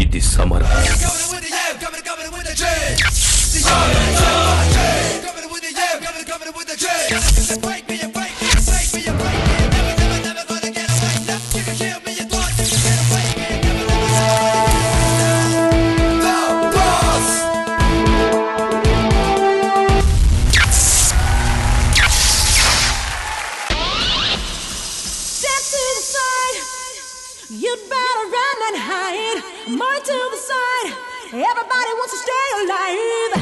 ఇది సమరం. You'd better run and hide. More to the side. Everybody wants to stay alive.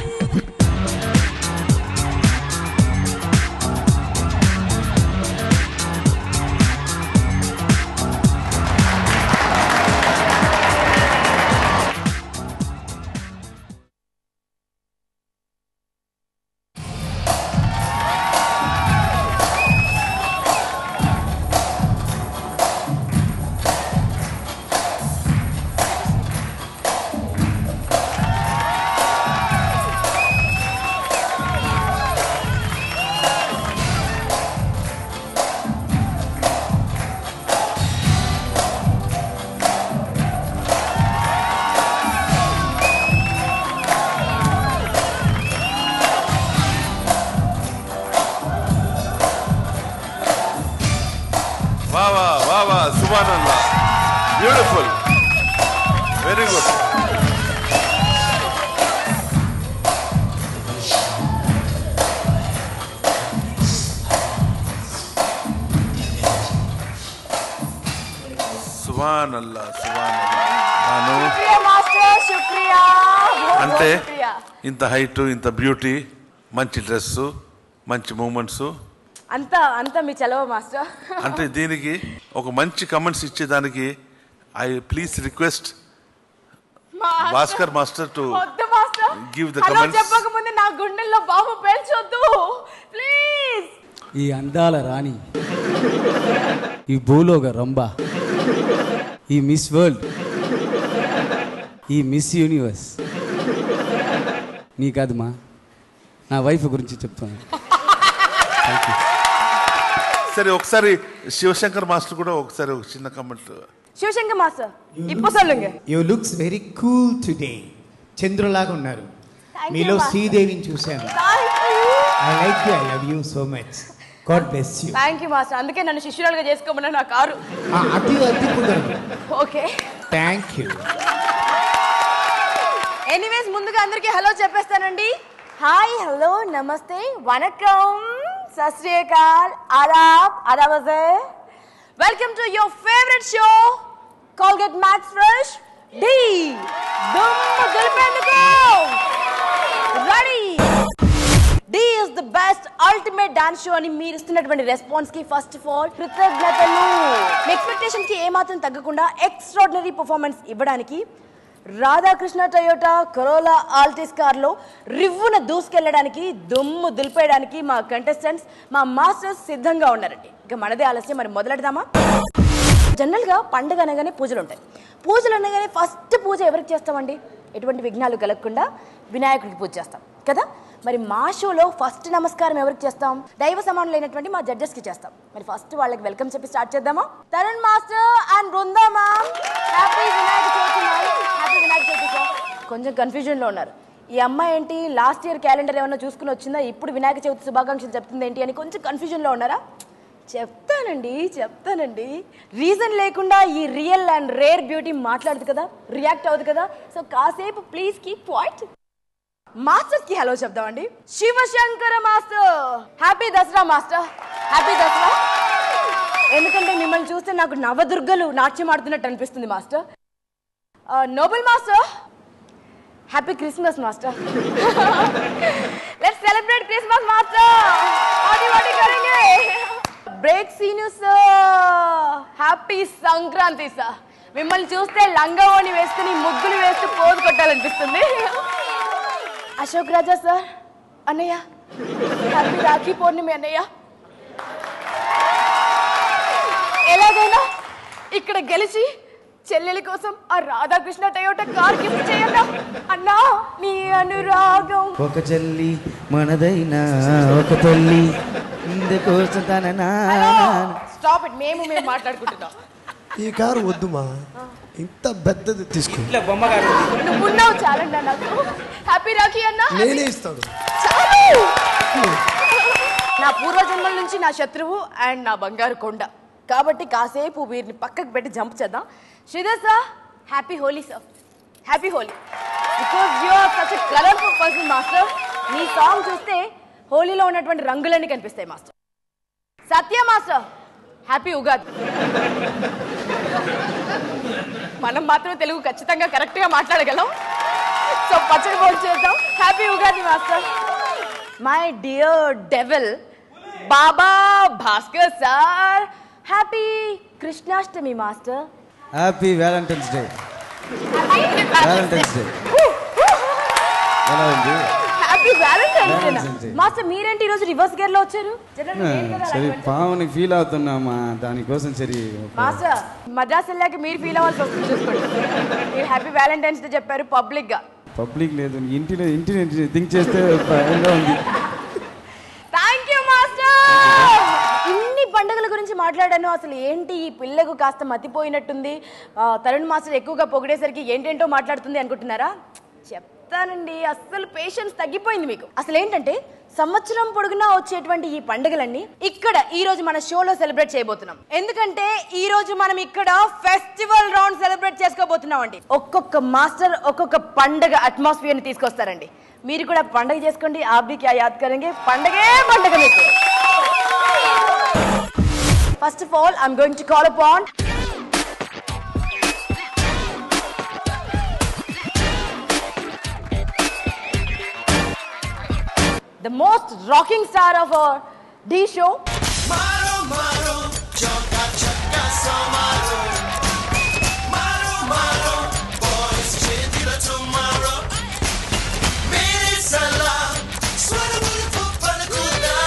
Subhanallah. Beautiful. Very good. Subhanallah. Shukriya master, shukriya. అంటే ఇంత height, ఇంత beauty, మంచి dress, మంచి moments అంతా మీ చలవ మాస్టర్. అంటే దీనికి ఒక మంచి కమెంట్స్ ఇచ్చేదానికి I please request Bhaskar master to give the comments. చెప్పక ముందే నా గుండెల్లో బాంబు పేల్చొద్దు ప్లీజ్. ఈ అందాల రాణి, ఈ భూలోక రంభ, ఈ మిస్ వరల్డ్, ఈ మిస్ యూనివర్స్ నీ కాదుమా, నా వైఫ్ గురించి చెప్తాను. సరే ఒకసారి శివశంకర్ మాస్టర్ కూడా ఒకసారి ఒక చిన్న కమెంట్. శివశంకర్ మాస్టర్ ఇప్పుడు சொல்லுங்க. You looks very cool today. చంద్రులాగా ఉన్నారు. మీలో శ్రీదేవిని చూశాను. I like you, I love you so much. God bless you. Thank you master. అందుకే నన్ను శిష్యురాలుగా చేసుకోమన్నా నా కారు. అతి కుదరదు. Okay thank you. ఎనీవేస్ ముందుగా అందరికీ హలో చెప్పేస్తానండి. హాయ్, హలో, నమస్తే, వనకం, सत श्री अकाल, आदाब है. Welcome to your favorite show, Colgate Max Fresh D. Dumma dulpenduko. Ready? D is the best ultimate dance show అని మీరు ఇస్తున్నటువంటి రెస్పాన్స్ కి ఫస్ట్ ఆఫ్ ఆల్ కృతజ్ఞతలు. మీ ఎక్స్పెక్టేషన్ కి ఏమాత్రం తగ్గకుండా ఎక్స్ట్రాడినరీ పర్ఫార్మెన్స్ ఇవ్వడానికి రాధాకృష్ణ టయోటా కరోలా ఆల్టిస్ కార్లో రివ్వున దూసుకెళ్ళడానికి, దుమ్ము దులిపేయడానికి మా కంటెస్టెంట్స్, మా మాస్టర్స్ సిద్ధంగా ఉన్నారండి. ఇక మనదే ఆలస్యం, మరి మొదలెడదామా? జనరల్గా పండుగ అనగానే పూజలు ఉంటాయి. పూజలు అనగానే ఫస్ట్ పూజ ఎవరికి చేస్తామండి? ఎటువంటి విఘ్నాలు కలగకుండా వినాయకుడికి పూజ చేస్తాం కదా. మరి మా షోలో ఫస్ట్ నమస్కారం ఎవరికి చేస్తాం? దైవ సమానులైనటువంటి మా జడ్జెస్కి చేస్తాం. మరి ఫస్ట్ వాళ్ళకి వెల్కమ్ చెప్పి స్టార్ట్ చేద్దామా? Tarun master and Brinda ma'am, happy Vinayaka Chavithi ma'am. Happy Vinayaka Chavithi sir. కొంచెం కన్ఫ్యూజన్లో ఉన్నారు. ఈ అమ్మాయి ఏంటి లాస్ట్ ఇయర్ క్యాలెండర్ ఏమన్నా చూసుకుని వచ్చిందా, ఇప్పుడు వినాయక చవితి శుభాకాంక్షలు చెప్తుంది ఏంటి అని కొంచెం కన్ఫ్యూజన్లో ఉన్నారా? చెప్తానండి. రీజన్ లేకుండా ఈ రియల్ అండ్ రేర్ బ్యూటీ మాట్లాడదు కదా, రియాక్ట్ అవుతుంది కదా. సో కాసేపు ప్లీజ్ కీప్ క్వైట్. మాస్టర్స్ కి హలో చెప్దామండి. Shivashankara master, happy Dasara master. Happy Dasara. ఎందుకంటే మిమ్మల్ని చూస్తే నాకు నవదుర్గలు నాట్యం ఆడుతున్నట్టు అనిపిస్తుంది master. Noble master, happy Christmas master. Let's celebrate Christmas master. వాటి కరెంగే. Break scene sir, happy Sankranti sir. మిమ్మల్ని చూస్తే లంగావోని వేసుకుని ముగ్గులు వేస్తూ పోజు కొట్టాలనిపిస్తుంది. అశోక్ రాజా సార్, అన్నయ్య హ్యాపీ రాఖీ పౌర్ణమి అన్నయ్య. ఎలాగైనా ఇక్కడ గెలిచి చెల్లెలి కోసం ఆ రాధాకృష్ణ టయోటా కార్ గిఫ్ట్ చేయండి అన్నా. నీ అనురాగం ఒక చెల్లి మనదైనా ఒక తల్లి ఎందుకు స్టాప్ ఇట్. మేము మాట్లాడుకుంటున్నాం. ఈ కారు వద్దుమా, ఇంత పెద్దది తీసుకో. నువ్వు ఉన్నావు చాలండి నాకు. హ్యాపీ రాఖీ అన్న. నేనే ఇస్తాను. నా పూర్వజన్మల నుంచి నా శత్రువు అండ్ నా బంగారు కొండ కాబట్టి కాసేపు వీరిని పక్కకు పెట్టి జంప్ చేద్దాం. Sridhar sir, happy Holi sir. Happy Holi because you are such a colourful person master. మీ సాంగ్ చూస్తే హోలీలో ఉన్నటువంటి రంగులన్నీ కనిపిస్తాయి master. Satya master, happy Ugadi. మనం మాత్రం తెలుగు ఖచ్చితంగా కరెక్ట్గా మాట్లాడగలం. సో పచ్చడి బోల్ చేద్దాం. Happy Ugadi master. My dear devil Baba Bhaskar sir, happy Krishnashtami master. Happy Valentine's day. Valentine's day ఎలా ఉంది? Happy Valentine's day master. మీరేంటి ఈరోజు రివర్స్ గేర్ లో వచ్చారు? సరే పావని ఫీల్ అవుతున్నామా, దానికోసం సరే. మాస్టర్ మద్రాస్ వెళ్ళాక మీరు ఫీల్ అవ్వాల్సి వస్తుంది చూసుకోండి. మీరు హ్యాపీ వ్యాలంటైన్స్ డే చెప్పారు పబ్లిక్ గా. పబ్లిక్ లేదు, ఇంటిని థింక్ చేస్తే భయంగా ఉంది. Thank you master. ఇన్ని పండుగల గురించి మాట్లాడాను. అసలు ఏంటి ఈ పిల్లకు కాస్త మతిపోయినట్టుంది, తరుణ్ మాస్టర్ ఎక్కువగా పొగిడేసరికి ఏంటేంటో మాట్లాడుతుంది అనుకుంటున్నారా? చెప్తానండి. అస్సలు పేషెన్స్ తగ్గిపోయింది మీకు. అసలు ఏంటంటే సంవత్సరం పొడుగునా వచ్చేటువంటి ఈ పండుగలన్నీ ఇక్కడ ఈ రోజు మన షోలో సెలబ్రేట్ చేయబోతున్నాం. ఎందుకంటే ఈ రోజు మనం ఇక్కడ ఫెస్టివల్ రౌండ్ సెలబ్రేట్ చేసుకోబోతున్నాం అండి. ఒక్కొక్క మాస్టర్ ఒక్కొక్క పండుగ అట్మాస్ఫియర్ ని తీసుకొస్తారండి. మీరు కూడా పండుగ చేసుకోండి. ఆప్ భీ క్యా యాద్ కరెంగే, పండుగే పండుగ మీకు. First of all I'm going to call upon the most rocking star of our D show. Maro maro chokka chakka samaro. Maro maro boys chedira tomorrow. Mere salam swaramulu palakuda.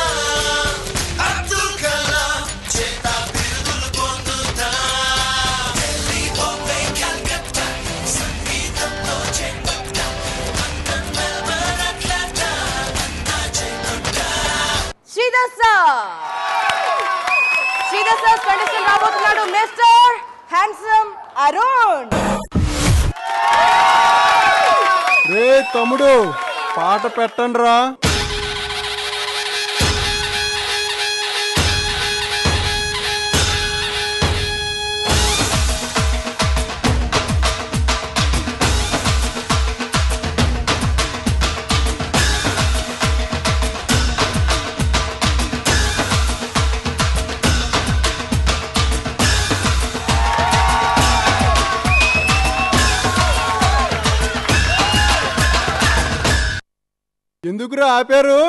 Abdul Kalam cheta birudulu ponduta. Delhi Bombay Calcutta sangeetamlo chekutta. London Melbourne Atlanta. Sridhar sir condition రాబోతున్నాడు. Mister handsome Arun. రే తమ్ముడు, పాట పెట్టండ్రా. ఎందుకురా ఆపారు?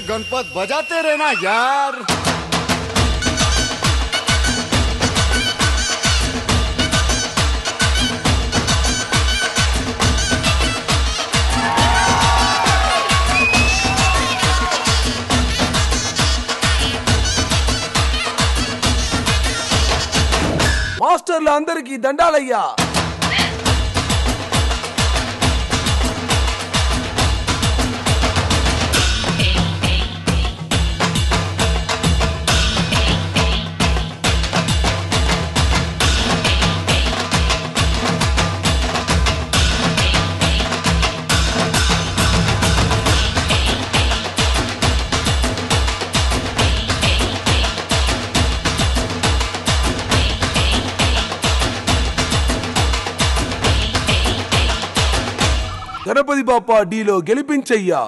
गणपत बजाते रहना यार. మాస్టర్లు అందరికీ దండాలయ్యా. గణపతి బాప్పా డీలో గెలిపించయ్యా.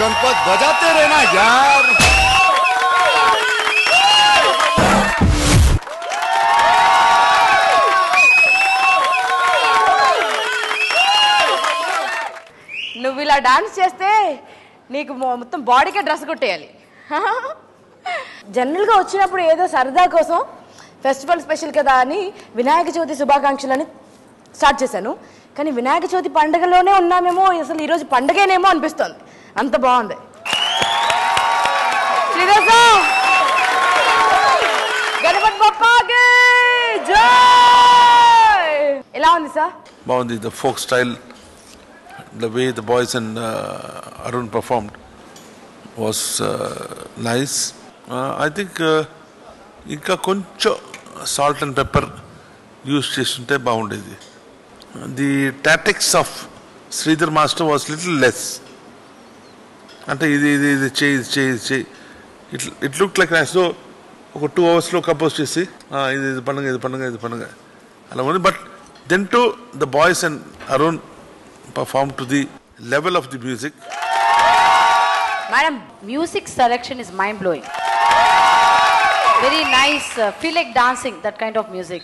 गणपत बजाते रहना यार. నువ్వు ఇలా డాన్స్ చేస్తే నీకు మొత్తం బాడీకే డ్రెస్ కొట్టేయాలి. జనరల్గా వచ్చినప్పుడు ఏదో సరదా కోసం ఫెస్టివల్ స్పెషల్ కదా అని వినాయక చవితి శుభాకాంక్షలని స్టార్ట్ చేశాను. కానీ వినాయక చవితి పండుగలోనే ఉన్నామేమో, అసలు ఈరోజు పండుగనేమో అనిపిస్తుంది. అంత బాగుంది. గణపతి బప్పాకి జై. ఎలా ఉంది సార్? బాగుంది. The folk style, the way the boys and Arun performed was nice. I think ఇంకా కొంచెం సాల్ట్ అండ్ పెప్పర్ యూస్ చేస్తుంటే బాగుండేది. The tactics of Sridhar master was little less. అంటే ఇది చేయి ఇట్ లుక్ లైక్ సో ఒక 2 hours కంపోజ్ చేసి ఇది పండుగ అలా ఉంది. But then to the boys and Arun perform to the level of the music. Madam, music selection is mind blowing. Very nice. Feel like dancing, that kind of music.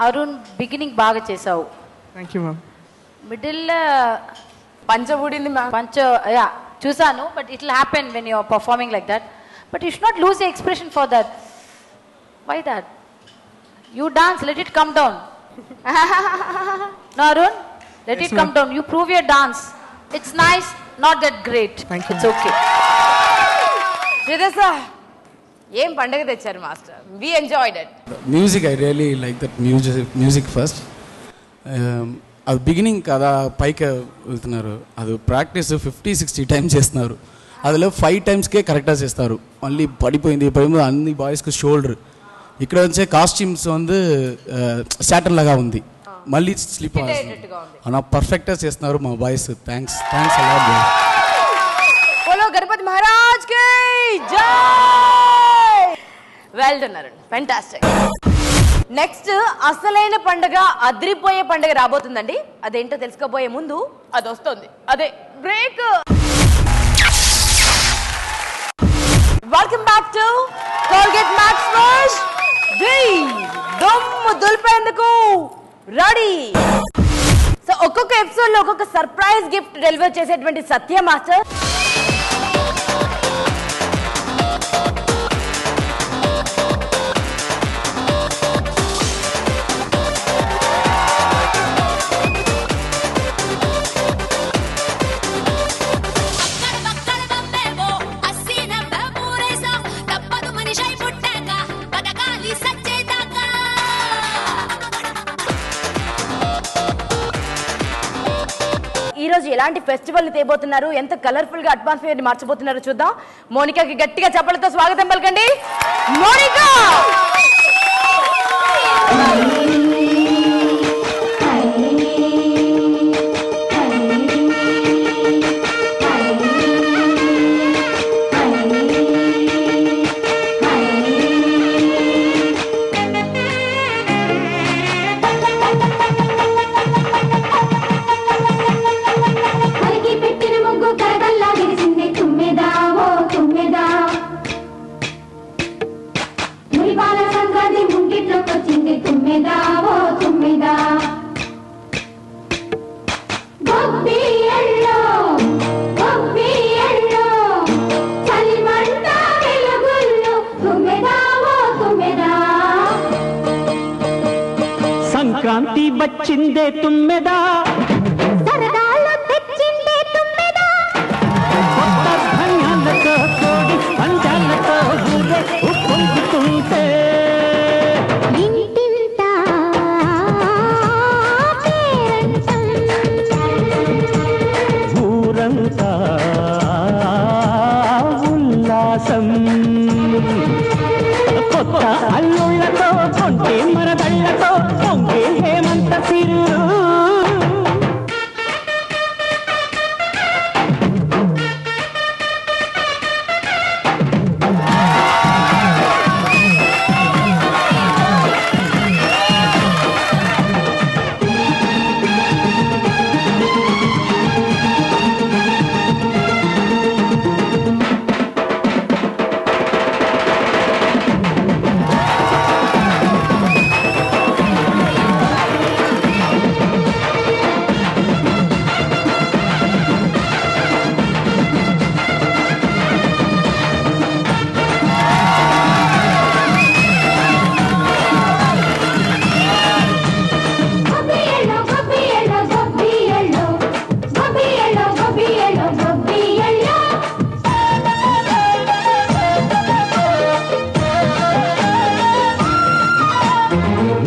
Arun, beginning baga chesavu. Thank you, ma'am. Middle పంచబూడింది yeah, chusanu, but it will happen when you are performing like that. But you should not lose the expression for that. Why that? You dance, let it come down. No, Arun, let it come down. You prove your dance. It's nice, not that great. Thank you. It's okay. Sridhar, ఏం పండుగ తెచ్చారు master? We enjoyed it. Music, I really like that music first. అది beginning కదా, పైకి వెళ్తున్నారు. అది practice 50-60 times చేస్తున్నారు. అదిలో 5 timesకే కరెక్ట్గా చేస్తారు. మళ్ళీ పడిపోయింది అన్ని బాయ్స్కి షోల్డర్. ఇక్కడ వచ్చే కాస్ట్యూమ్స్ வந்து సాటర్న్ లాగా ఉంది. మళ్ళీ స్లిప్ అలా పర్ఫెక్ట్గా చేస్తున్నారు మా బాయ్స్. Thanks a lot. బోలో గణపతి మహారాజ్ కి జై. Well done Arun, fantastic. Next అసలైన పండుగ, అదిరిపోయే పండుగ రాబోతుందండి. అదేంటో తెలుసుకోబోయే ముందు అది వస్తుంది, అదే break. Welcome back to Colgate Max fresh. దమ్ము దులిపేందుకు రెడీ. సో ఒక్కొక్క ఎపిసోడ్ లో ఒక్కొక్క సర్ప్రైజ్ గిఫ్ట్ డెలివర్ చేసేటువంటి సత్య మాస్టర్. ఈ రోజు ఎలాంటి ఫెస్టివల్ తేబోతున్నారు, ఎంత కలర్ఫుల్ గా అట్మాస్ఫియర్ మార్చబోతున్నారో చూద్దాం. మోనికాకి గట్టిగా చప్పలతో స్వాగతం పలకండి. మోనికా సంక్రాంతి వచ్చిందే తుమ్మెదా, సరదాలు తెచ్చిందే తుమ్మెదా, కొత్త ధాన్యాలతో కోడి పంచాలతో ఊరే ఉప్పొంగుతుంటే ఇంటింటా పేరంటం సిరు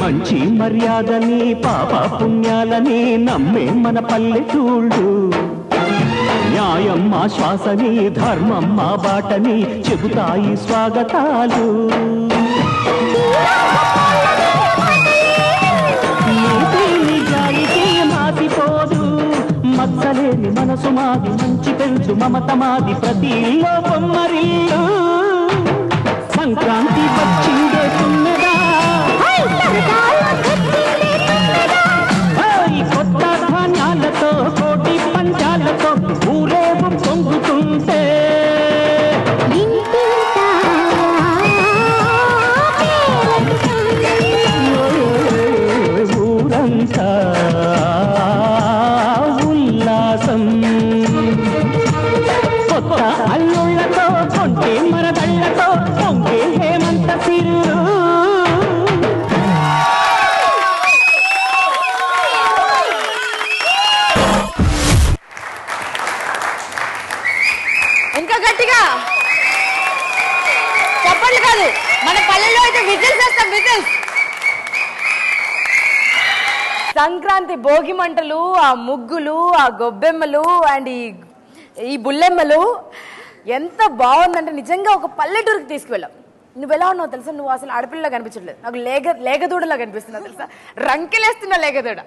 మంచి మర్యాదని పాప పుణ్యాలని నమ్మే మన పల్లెటూళ్ళు న్యాయం మా శ్వాసని ధర్మం మా బాటని చెబుతాయి స్వాగతాలు నీతి నిజాయితీ మాసిపోదు మచ్చలేని మనసు మాది మంచి పెంచు మమత మాది ప్రతి ఇల్లో బొమ్మరిల్లు సంక్రాంతి వచ్చిందే తుమ్మెదా కొత్త ధాన్యాలతో కోటి పంచాలతో ఊరేగు పొంగుతుంటే ఊరంతా ఉల్లాసం కొత్త అల్లుళ్లతో కొంటే మరదళ్లతో పొంగే హేమంత సిరు చెప్పండి కాదు మన పల్లెల్లో అయితే విజిల్స్ వేస్తాం విజిల్స్ సంక్రాంతి భోగి మంటలు ఆ ముగ్గులు ఆ గొబ్బెమ్మలు అండ్ ఈ బుల్లెమ్మలు ఎంత బాగుందంటే నిజంగా ఒక పల్లెటూరుకి తీసుకువెళ్ళాం నువ్వు ఎలా ఉన్నావు తెలుసా నువ్వు అసలు ఆడపిల్లలా కనిపించట్లేదు నాకు లేగదూడలా కనిపిస్తున్నావు తెలుసా రంకెలేస్తున్నా లేగదూడ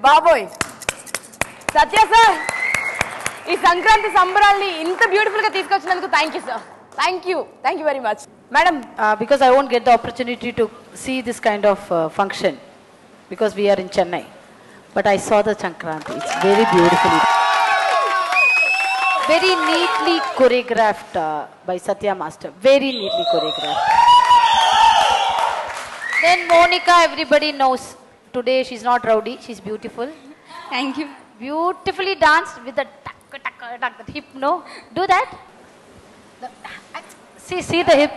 బాబోయ్ సత్య సార్ ఈ సంక్రాంతి సంబరాల్ని ఇంత బ్యూటిఫుల్ గా తీసుకొచ్చినందుకు thank you sir thank you very much madam because I won't get the opportunity to see this kind of function because we are in Chennai but I saw the Sankranti it's very beautifully very neatly choreographed by Satya master very neatly choreographed then Monica everybody knows today she's not rowdy she's beautiful thank you beautifully danced with the that hip no do that see the hip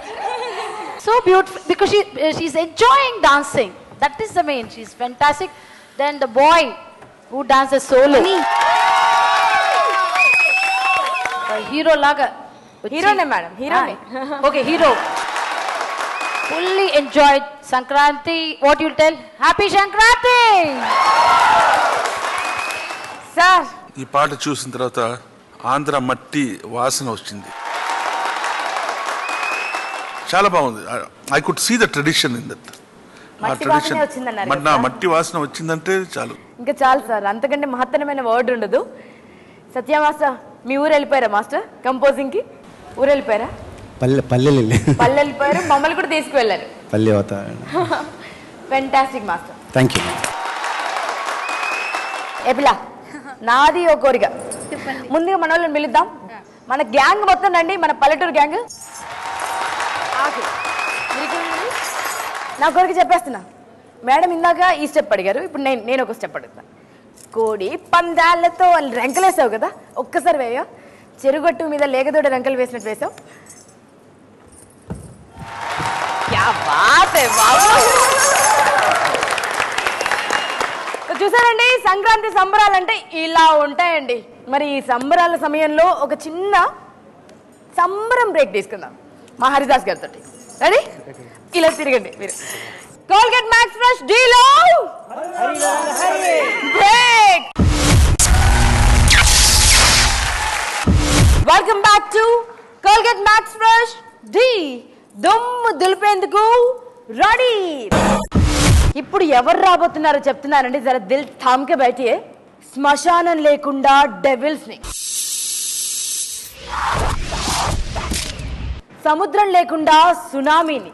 so beautiful because she's enjoying dancing that is the main she's fantastic then the boy who dances solo hero laga hero ne madam hero ne okay hero fully enjoyed Sankranti what you'll tell happy Sankranti sir ఈ పాట చూసిన తర్వాత ఆంధ్ర మట్టి వాసన వచ్చింది చాలా బాగుంది I could see the tradition in that ఆ ట్రెడిషన్ మట్టి వాసన వచ్చిందంటే చాలు ఇంకా చాలు సార్ అంతకంటే మహత్తరమైన వర్డ్ ఉండదు సత్య మాస్టర్ మీ ఊరు వెళ్ళిపోయారా మాస్టర్ కంపోజింగ్ కి ఊరు వెళ్ళిపోయారా పల్లె వెళ్ళిపోయారు మమ్మల్ని కూడా తీసుకువెళ్ళారు పల్లె అవుతా ఫెంటాస్టిక్ మాస్టర్ థ్యాంక్ యూ ఎపిలా నాది ఓ కోరిక ముందుగా మన వాళ్ళని పిలుద్దాం మన గ్యాంగ్ మొత్తం రండి మన పల్లెటూరు గ్యాంగ్ నా కోరిక చెప్పేస్తున్నా మేడం ఇందాక ఈ స్టెప్ అడిగారు ఇప్పుడు నేను ఒక స్టెప్ అడుగుతా కోడి పందాలతో వాళ్ళు రెంకలేసావు కదా ఒక్కసారి వేయ చెరుగొట్టు మీద లేగదోడ రెంకలు వేసినట్టు వేసావు చూసారండి సంక్రాంతి సంబరాలంటే ఇలా ఉంటాయండి మరి ఈ సంబరాల సమయంలో ఒక చిన్న సంబరం బ్రేక్ తీసుకుందాం మా హరిదాస్ గారితో రెడీ ఇలా తిరగండి మీరు కోల్గేట్ మ్యాక్స్ ఫ్రెష్ డీలో break welcome back to Colgate Max Fresh డి దుమ్ము దులిపేందుకు రెడీ ఇప్పుడు ఎవరు రాబోతున్నారో చెప్తున్నారండి, జర దిల్ థామ్కే బయటియే. శ్మశానం లేకుండా డెవిల్స్ ని, సముద్రం లేకుండా సునామీని,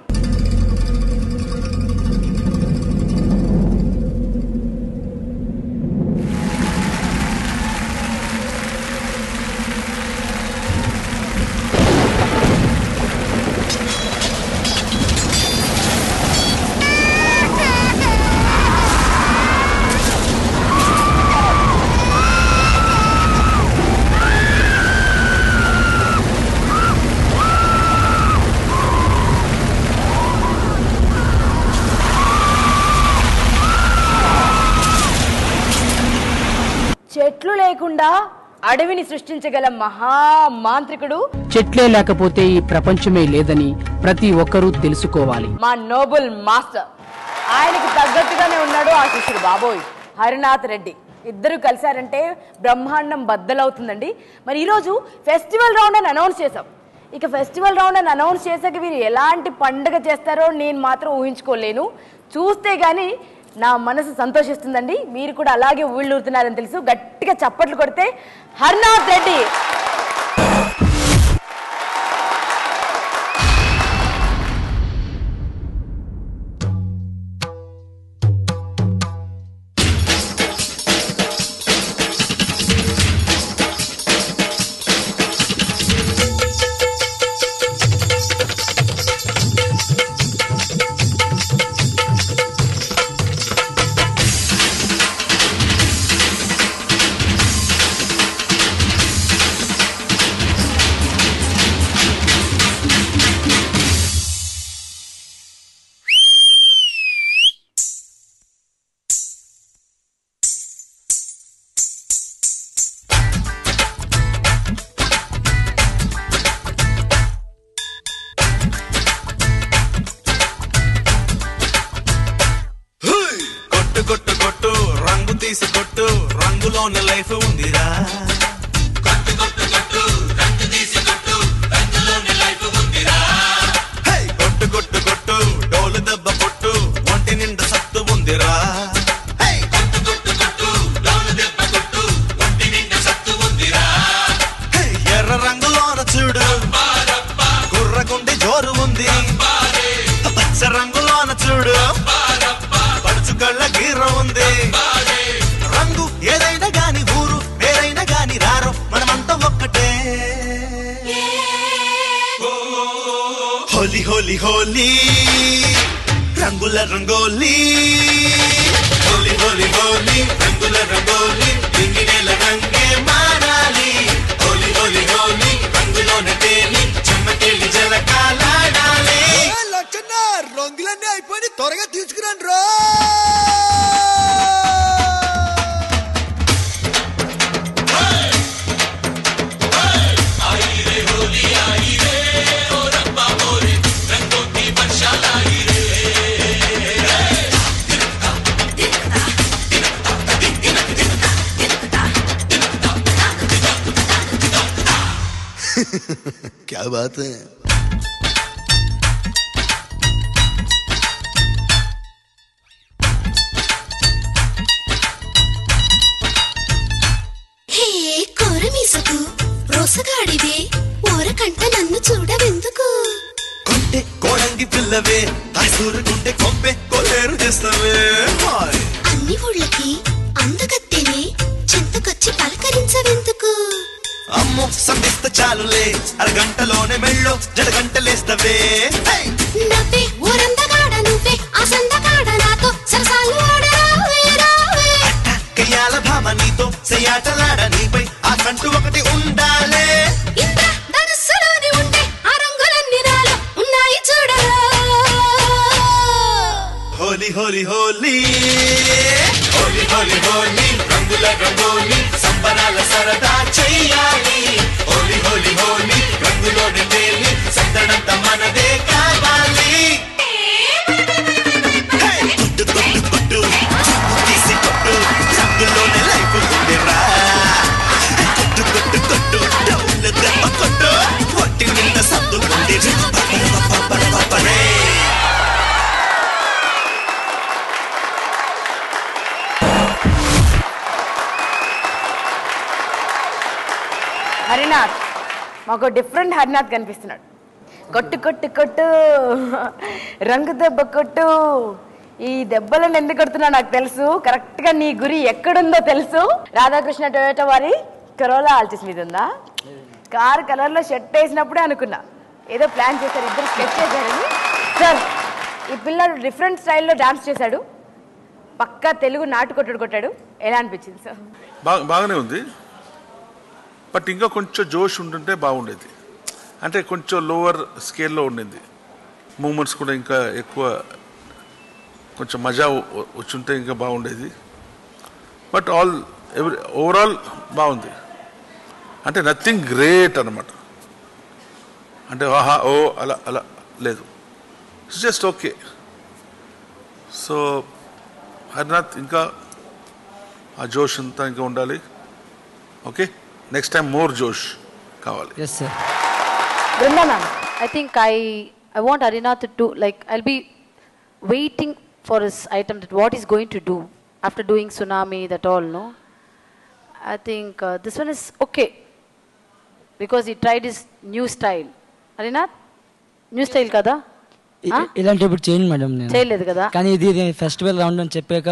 చెట్లు లేకుండా అడవిని సృష్టించగల మహామాంత్రికుడు. చెట్లే లేకపోతే ఈ ప్రపంచమే లేదని ప్రతి ఒక్కరూ తెలుసుకోవాలి. మా నోబుల్ మాస్టర్, ఆయనకి తగ్గట్టుగానే ఉన్నాడు ఆ శిష్యుడు బాబోయ్ హరినాథ్ రెడ్డి. ఇద్దరు కలిశారంటే బ్రహ్మాండం బద్దలవుతుందండి. మరి ఈరోజు ఫెస్టివల్ రౌండ్ అని అనౌన్స్ చేసాం. ఇక ఫెస్టివల్ రౌండ్ అని అనౌన్స్ చేశాక వీరు ఎలాంటి పండుగ చేస్తారో నేను మాత్రం ఊహించుకోలేను. చూస్తే గానీ నా మనసు సంతోషిస్తుందండి. మీరు కూడా అలాగే ఊళ్ళూరుతున్నారని తెలుసు. గట్టిగా చప్పట్లు కొడితే హరినాథ్ రెడ్డి. రంగులోన లైఫ్ ఉందిరా, కొట్టు కొట్టు కొట్టు రంగు తీసి కొట్టు, రంగులోన లైఫ్ ఉందిరా. కొట్టు కొట్టు కొట్టు డోలు దెబ్బ కొట్టు, ఒంటి నిండా సత్తు ఉందిరా. కొట్టు కొట్టు కొట్టు డోలు దెబ్బ కొట్టు, ఒంటి నిండా సత్తు ఉందిరా. ఎర్ర రంగులోన చూడు గుర్రగుండి జోరు ఉంది, పచ్చ రంగులోన చూడు పడుచు కళ్ళ గీర ఉంది. రంగు ఏదైనా గాని ఊరు వేరైనా గాని రారు, మనమంతా ఒక్కటే. హోలీ హోలీ హోలీ రంగుల రంగోలీ, హోలీ హోలీ హోలీ రంగుల రంగోలీ, దింగినేల రంగే మారాలి. హోలీ హోలీ హోలీ రంగులోన తేలి చెమ్మకెళ్ళి జలకాలాడాలి. లక్షణ రంగులన్నీ అయిపోయి త్వరగా తీసుకురండి రో. क्या बात है. హే కోరమీసకు రోసగాడివే ఓరకంట నన్ను చూడవెందుకు, కొంటే కోడంగి పిల్లవే కాసూరుకుంటే కొంపే కొలేరు చేస్తావే. అన్ని ఊళ్ళకి అందగత్తెనే చింతకొచ్చి పలకరించవెందుకు, అమ్మో సంధిస్త చాలులే అరగంటలోనే మెళ్ళో జడగంటలేస్తవే. నవ్వే ఓరందగాడ నువ్వే ఆ సందగాడ నాతో సరసాలు ఆడరావే రావే. కయ్యాల భామ నీతో సయ్యాటలాడ నీపై ఆ కంటూ ఒకటి ఉండాలే. ఇంద్ర ధనుస్సులోని ఉండే ఆ రంగులన్నీ నాలో ఉన్నాయి చూడరా. హోలీ హోలీ హోలీ హోలీ హోలీ హోలీ రంగుల రంగోలీ, సంబరాల సరదా చెయ్యాలి. హోలీ హోలీ హోలీ రంగులోని తేలి సందడంత మనదే కావాలి. కొట్టు కొట్టు కొట్టు తీసి కొట్టు, రంగులోనే లైఫ్ ఉందిరా. కొట్టు కొట్టు కొట్టు డౌల దెబ్బ కొట్టు, ఒంటి నిండా సత్తు ఉంది. 1 హరినాథ్ మాకు డిఫరెంట్ హరినాథ్ కనిపిస్తున్నాడు. కొట్టు కొట్టు కొట్టు రంగు దెబ్బ కొట్టు. ఈ దెబ్బలను ఎందుకు కొడుతున్నా నాకు తెలుసు, కరెక్ట్ గా నీ గురి ఎక్కడుందో తెలుసు. రాధాకృష్ణ టొయోటా వారి కరోలా ఆల్టిస్ మీద ఉందా? కార్ కలర్ లో షర్ట్ వేసినప్పుడే అనుకున్నా ఏదో ప్లాన్ చేశారు, ఇద్దరు స్కెచ్ చేశారని. సార్ ఈ పిల్లలు డిఫరెంట్ స్టైల్లో డాన్స్ చేశాడు, పక్కా తెలుగు నాటు కొట్టాడు. ఎలా అనిపించింది సార్? బాగానే ఉంది, బట్ ఇంకా కొంచెం జోష్ ఉంటుంటే బాగుండేది. అంటే కొంచెం లోవర్ స్కేల్లో ఉండింది, మూమెంట్స్ కూడా ఇంకా ఎక్కువ కొంచెం మజా వచ్చుంటే ఇంకా బాగుండేది. బట్ ఓవరాల్ బాగుంది. అంటే నథింగ్ గ్రేట్ అనమాట, అంటే ఆహా ఓ అలా అలా లేదు, it's just okay. So Harinath ఇంకా ఆ జోష్ అంతా ఇంకా ఉండాలి. ఓకే, నెక్స్ట్ టైం మోర్ జోష్ కావాలి. Yes sir. I think I want Harinath to do, like, I'll be waiting for his item, that what he's going to do after doing Tsunami, that all, no? I think this one is okay because he tried his new style. Harinath, new style kada? ఇలాంటి ఇప్పుడు చేయండి madam, నేను చేయలేదు కదా. కానీ ఇది festival round అని చెప్పాక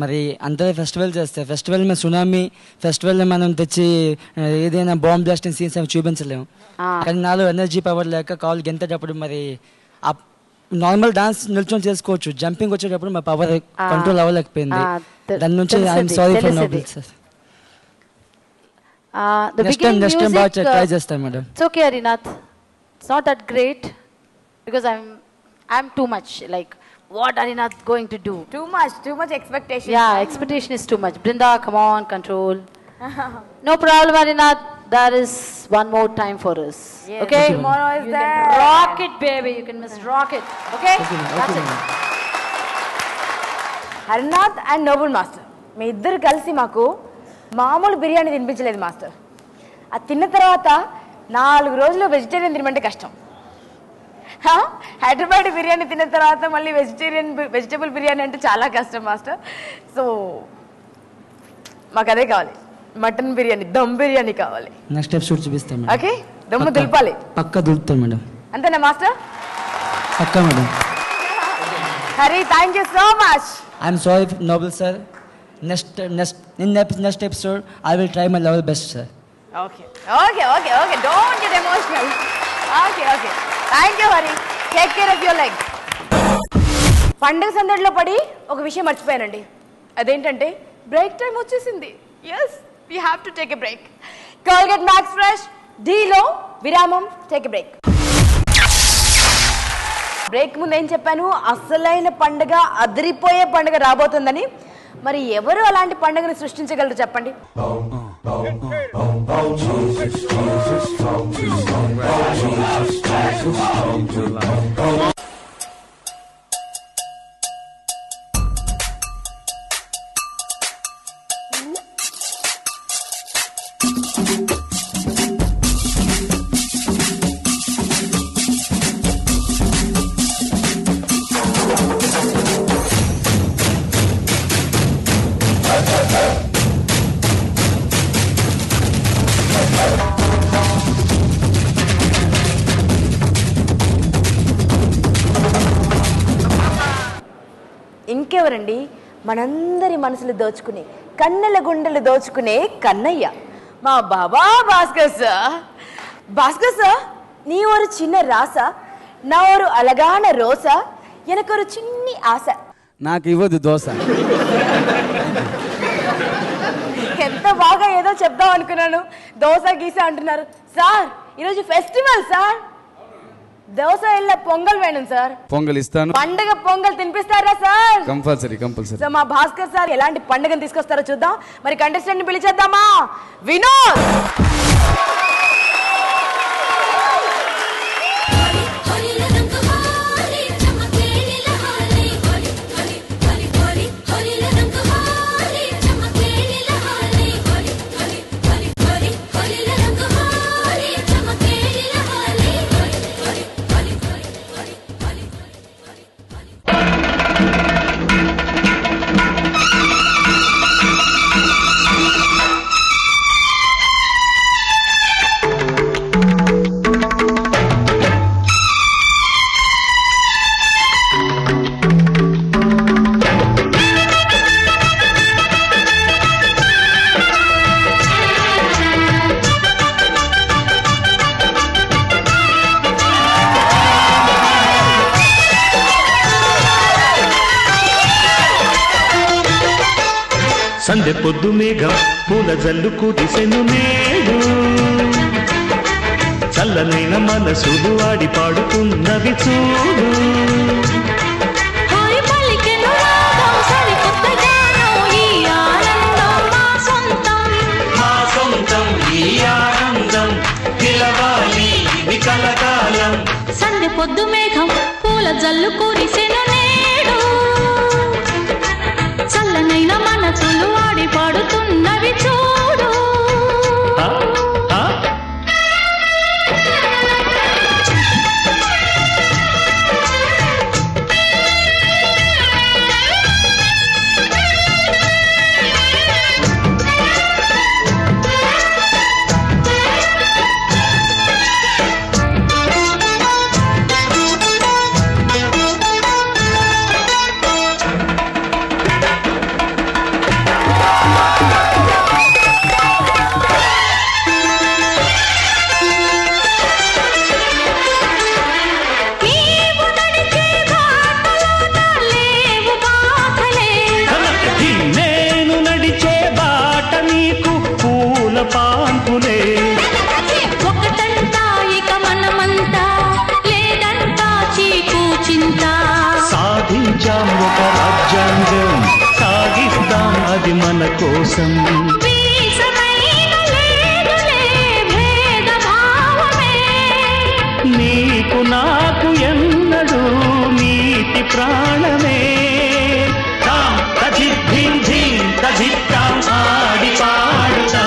మరి అంతే ఫెస్టివల్ చేస్తే ఫెస్టివల్ మీద సునామీ ఫెస్టివల్ మనం తెచ్చి ఏదైనా బాంబ్ బ్లాస్టింగ్ సీన్స్ అవి చూపించలేము. కానీ నాలో ఎనర్జీ పవర్ లేక కాల్ గెంతేటప్పుడు మరి నార్మల్ డాన్స్ నిల్చొని చేసుకోవచ్చు, జంపింగ్ వచ్చేటప్పుడు మా పవర్ కంట్రోల్ అవ్వలేకపోయింది. దాని నుంచి I'm sorry for Nobel sir. Next time బాగా ట్రై చేస్తాను madam. It's okay Harinath, it's not that great because I'm too much like what Harinath going to do. Too much expectation. Yeah, expectation is too much. Brinda, come on, control. No problem Harinath, there is one more time for us. Yes, okay, tomorrow is you there. can rock it baby, you can miss rock it. Okay, that's it. Harinath and Noble master మీ ఇద్దరు కలిసి మాకు మామూలు biryani తినిపించలేదు master. అది తిన్న తర్వాత 4 రోజులు vegetarian తినమంటే కష్టం. హైదరాబాద్ బిర్యానీ తిన్న తర్వాత మళ్ళీ వెజిటేబుల్ బిర్యానీ అంటే చాలా కష్టం మాస్టర్. సో మాకు అదే కావాలి, మటన్ బిర్యానీ, దమ్ బిర్యానీ కావాలి. నెక్స్ట్ ఎపిసోడ్ చూపిస్తాం. ఓకే, దమ్ము దులపాలి. పక్కా దులుపుతాం మేడం. అంతేనా మాస్టర్? పక్కా madam. Hari, thank you so much. I'm sorry Noble sir. Next episode I will try my level best sir. Okay okay okay okay, don't get emotional. Okay okay, thank you Hari, take care of your life. పండుగ సందడిలో పడి ఒక విషయం మర్చిపోయానండి, అదేంటంటే break time వచ్చేసింది. Yes, we have to take a break. Colgate Max Fresh డీలో విరామం, టేక్ ఎ బ్రేక్. బ్రేక్ ముందు ఏం చెప్పాను, అసలైన పండుగ, అదిరిపోయే పండుగ రాబోతుందని. మరి ఎవరు అలాంటి పండుగను సృష్టించగలరు చెప్పండి? ఇంకెవరండి, మనందరి మనసులు దోచుకునే, కన్నెల గుండెలు దోచుకునే కన్నయ్య, మా బాబా భాస్కర్ సార్. భాస్కర్ సార్, நீ ஒரு சின்ன ராசா, நான் ஒரு அழகான ரோசா, எனக்கு ஒரு சின்ன ஆசை. నాకు ఇవ్వదు దోశ. ఎంత బాగా ఏదో చెప్దాం అనుకున్నాను, దోశ గీస అంటున్నారు. సార్ ఈరోజు ఫెస్టివల్ సార్, దోశ ఇళ్ళ పొంగల్ వేణం సార్. పొంగల్ ఇస్తాను. పండుగ పొంగల్ తినిపిస్తారా సార్? కంపల్సరీ. సో మా భాస్కర్ సార్ ఎలాంటి పండుగను తీసుకొస్తారో చూద్దాం. మరి కంటెస్టెంట్ ని పిలిచేద్దామా? వినోద్. పొద్దు మేఘం పూల జల్లు కురిసెను నేడు చల్లనైన మనసులు ఆడి పాడుతున్నవి చూడు సందె పొద్దు మేఘం పూల జల్లు కురిసెను నేడు చల్లనైన మనసులు ఆడి పాడుతున్నవి చూడు సాధించాం ఒక రాజ్యాంగం సాగిస్తాం అది మన కోసం నీకు నాకు ఎన్నడూ నీతి ప్రాణమే తాం తజిద్ధీం ధీం తజిత్తాం ఆడి పాడుతా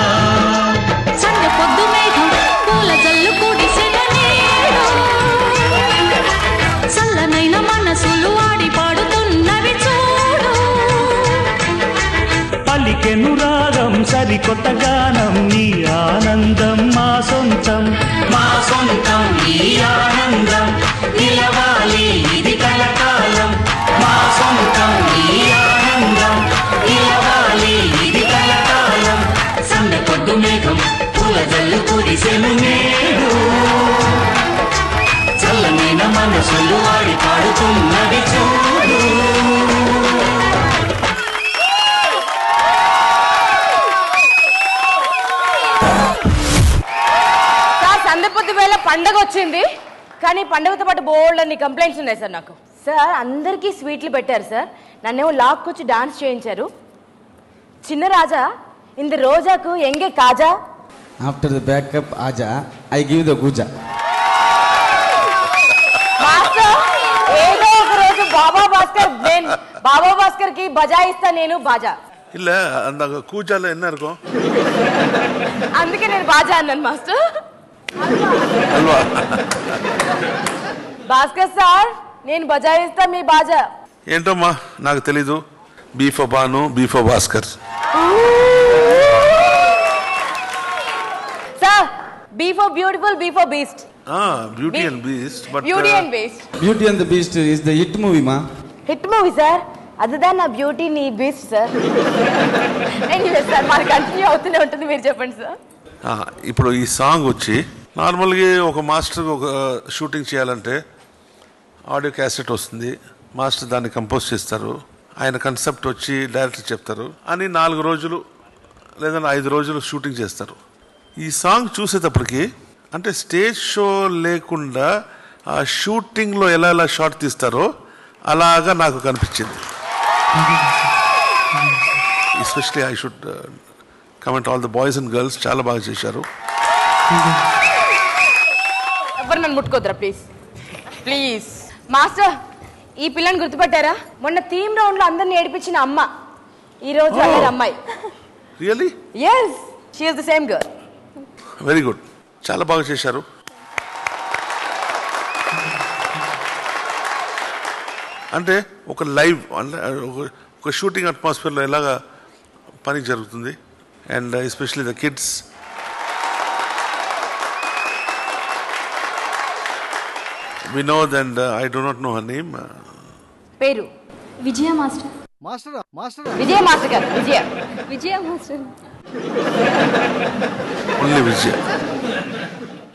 సందె పొద్దు మేఘం పూల జల్లు కురిసెను నేడు చల్లనైన మనసులు ఆడి పాడుతున్నవి చూడు పలికెను రాగం సరికొత్త గానం నీ ఆనందం మా సొంతం ఈ ఆనందం నిలవాలి ఇది కలకాలం మా సొంతం ఈ ఆనందం నిలవాలి ఇది కలకాలం సందె పొద్దు మేఘం పూల జల్లు కురిసెను నేడు చల్లనైన మనసులు ఆడి పాడుతున్నవి చూడు సందె పొద్దు వేళ పండగ వచ్చింది కానీ పండగతో పాటు బోల్డ్ అన్ని కంప్లైంట్స్ ఉన్నాయి సార్ నాకు. సార్ అందరికీ స్వీట్లు పెట్టారు సార్, నన్నేమో లాక్కొచ్చి డాన్స్ చేయించారు. చిన్న రాజా ఇంద రోజాకు ఎంగే కాజా. ఆఫ్టర్ ద బ్యాకప్ ఆజా ఐ గివ్ ద గుజా. ఏదో ఒక రోజు బాబా భాస్కర్ కి బజాయిస్తా నేను బాజా. இல்ல அந்த கூஜால என்ன இருக்கும்? అందుకే నేను బాజా అన్నాను మాస్టర్. అల్వా భాస్కర్ సార్ నేను బజాయిస్తా మీ బాజా. ఏంటమ్మా నాకు తెలీదు. B for Bhanu, B for Bhaskar. Sir B for beautiful, B for beast. Beauty and beast. But beauty and beast. Beauty and the beast is the hit movie మా. హిట్ మూవీ సార్, అదిదాన్ నా beauty నీ beast sir. Anyway sir మాది continue అవుతూనే ఉంటుంది, మీరు చెప్పండి sir. ఇప్పుడు ఈ సాంగ్ వచ్చి నార్మల్గా ఒక మాస్టర్ ఒక షూటింగ్ చేయాలంటే ఆడియో క్యాసెట్ వస్తుంది, మాస్టర్ దాన్ని కంపోజ్ చేస్తారు, ఆయన కన్సెప్ట్ వచ్చి డైరెక్టర్ చెప్తారు అని 4 రోజులు లేదా 5 రోజులు షూటింగ్ చేస్తారు. ఈ సాంగ్ చూసేటప్పటికి అంటే స్టేజ్ షో లేకుండా ఆ షూటింగ్లో ఎలా ఎలా షాట్ తీస్తారో అలాగా నాకు కనిపించింది. Especially I should comment all the boys and girls, చాలా బాగా చేశారు. ఎవరు నన్ను ముట్టుకోద్దురా ప్లీజ్ ప్లీజ్. మాస్టర్ ఈ పిల్లని గుర్తుపట్టారా? మొన్న థీమ్ రౌండ్ లో అందరిని ఏడిపించిన అమ్మ ఈ రోజు అదే అమ్మాయి. Really? yes she is the same girl. Very good, చాలా బాగా చేశారు. అంటే ఒక లైవ్ అంటే ఒక షూటింగ్ అట్మాస్ఫియర్లో ఎలాగా పని జరుగుతుంది. And especially the kids, Vinod and I do not know her name. పేరు విజయ మాస్టర్. విజయ మాస్టర్ గారు. Vijaya master. Only Vijaya.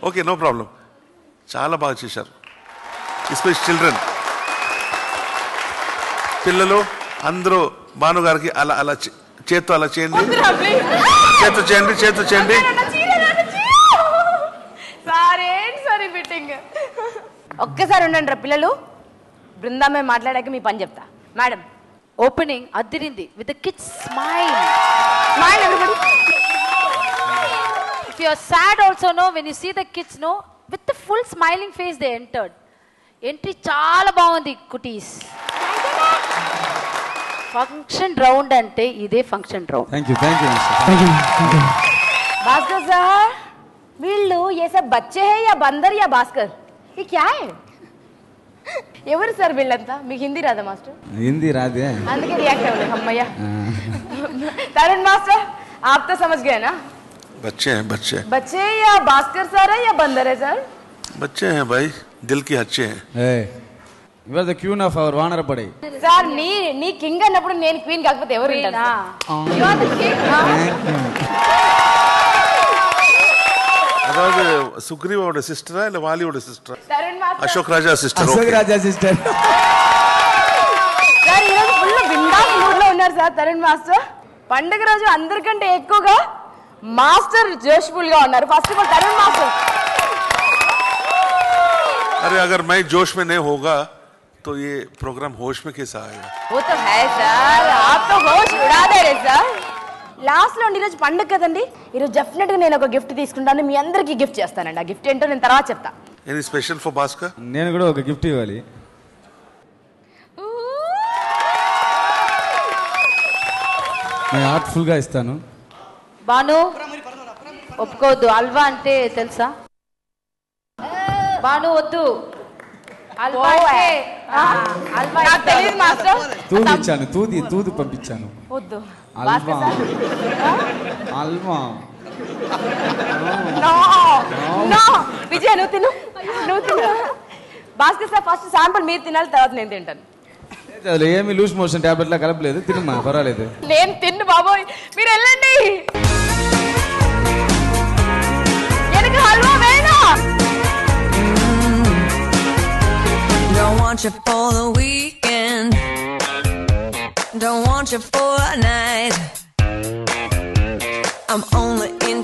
Okay, no problem. చాలా బాగా చేశారు. ఎస్పెషల్ చిల్డ్రన్, పిల్లలు అందరూ భానుగారికి అలా అలా చేత్తో అలా చేయండి, చేత్తో చేయండి, చేత్తో చేయండి. Sorry fitting. ఒక్కసారి ఉండండి రా పిల్లలు, బృందామే మాట్లాడాక మీ పని చెప్తా. Madam opening Adirindi with the kids smile. Smile everybody. If you are sad also, no, when you see the kids, no, with the full smiling face they entered. Entry చాలా బాగుంది cuties. Function round అంటే ఇదే function round. Thank you. Bhaskar sir, వీళ్ళు ఏ సబ్ బచ్చే హై యా బందర్ యా భాస్కర్, ये क्या है? ఎవరు సార్ వీళ్ళంతా? మీకు హిందీ రాదా మాస్టర్? హిందీ రాదే, అందుకే రియాక్ట్ అవ్వలేదు. అమ్మయ్య. तरुण मास्टर आप तो समझ गए ना? बच्चे हैं, बच्चे. बच्चे या भास्कर सर है या बंदर है सर? बच्चे हैं भाई, दिल के अच्छे हैं. You are the queen of our వానరపడి. సార్ నీ కింగ్ అన్నప్పుడు నేను క్వీన్ కాకపోతే ఎవరు ఉంటారు? You are the king. అதாவது సుగ్రీవోడ సిస్టరా లేదా వాలియోడ సిస్టరా? తరుణ్ మాస్టర్ అశోక్ రాజా సిస్టర్. అశోక్ రాజా సిస్టర్. సార్ ఈ రోజు ఫుల్ బిందాస్ మూడ్ లో ఉన్నారు సార్ తరుణ్ మాస్టర్. పండుగ రోజు అందరికంటే ఎక్కువగా మాస్టర్ జోష్ఫుల్ గా ఉన్నారు. First of all Tarun master. अरे अगर मैं जोश में नहीं होगा तो ये प्रोग्राम होश में कैसा आएगा? वो तो है सर, आप तो होश उड़ा दे रहे सर. లాస్ట్ లో ఈరోజు పండుగ కదండి, ఈరోజు డెఫినెట్ గా నేను ఒక గిఫ్ట్ తీసుకుంటాను, మీ అందరికి గిఫ్ట్ చేస్తానండి. ఆ గిఫ్ట్ ఏంటో నేను తర్వాత చెప్తా. Any special for Bhaskar? నేను కూడా ఒక గిఫ్ట్ ఇవ్వాలి. నేను హార్ట్ఫుల్ గా ఇస్తాను. బాను ఒప్పుకోవద్దు, హల్వా అంటే తెలుసా? బాను వద్దు, హల్వా అంటే హల్వా నాకు తెలియదు మాస్టర్. తూదిచ్చాను, తూది పంపించాను. వద్దు హల్వా హల్వా. నో విజయ్, నువ్వు తిను. భాస్కర్ సార్ ఫస్ట్ శాంపుల్ మీరు తినాలి, తర్వాత నేను తింటాను. ఏమి లూజ్ మోషన్ టాబ్లెట్ లా కలపలేదు, తినమ్మా పర్వాలేదు. నేను తిన్ను బాబోయ్, మీరు వెళ్ళండి. எனக்கு halwa వేణా. Don't want you for the weekend, don't want you for a night, I'm only in